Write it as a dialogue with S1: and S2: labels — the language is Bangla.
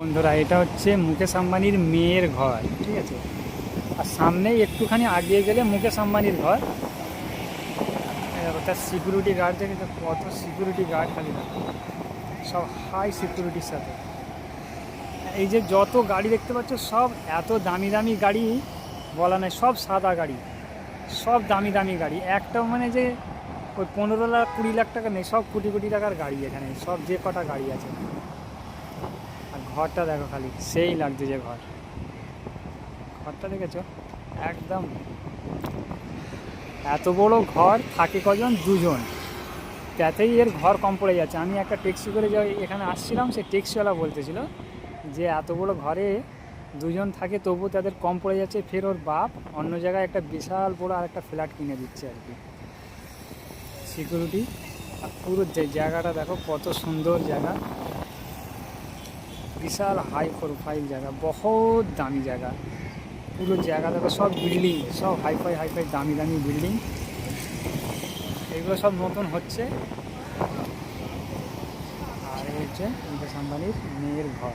S1: বন্ধুরা, এটা হচ্ছে মুকেশ আম্বানির মেয়ের ঘর, ঠিক আছে। আর সামনেই একটুখানি আগিয়ে গেলে মুকেশ আম্বানির ঘর। তার সিকিউরিটি গার্ড দেখে তো, কত সিকিউরিটি গার্ড খালি না, সব হাই সিকিউরিটির সাথে। এই যে যত গাড়ি দেখতে পাচ্ছ সব এত দামি দামি গাড়ি বলা নাই, সব সাদা গাড়ি, সব দামি দামি গাড়ি। একটাও মানে যে ওই 15 লাখ 20 লাখ টাকা নেই, সব কোটি কোটি টাকার গাড়ি এখানে, সব যে কটা গাড়ি আছে। আর ঘরটা দেখো খালি, সেই লাগছে যে ঘরটা দেখেছো একদম। এত বড় ঘর, থাকে কজন? দুজন, তাতেই এর ঘর কম পড়ে যাচ্ছে। আমি একটা ট্যাক্সি করে যাই এখানে আসছিলাম, সে ট্যাক্সিওয়ালা বলতেছিল যে এত বড় ঘরে দুজন থাকে তবু তাদের কম পড়ে যাচ্ছে। ফের ওর বাপ অন্য জায়গায় একটা বিশাল বড় আর একটা ফ্ল্যাট কিনে দিচ্ছে আর কি। সিকিউরিটি আর পুরো যে জায়গাটা দেখো কত সুন্দর জায়গা, বিশাল হাই প্রোফাইল জায়গা, বহুত দামি জায়গা। পুরো জায়গা দেখো, সব বিল্ডিং, সব হাইফাই দামি দামি বিল্ডিং। এগুলো সব নতুন হচ্ছে। আর এই হচ্ছে মুকেশ আম্বানির মেয়ের ঘর।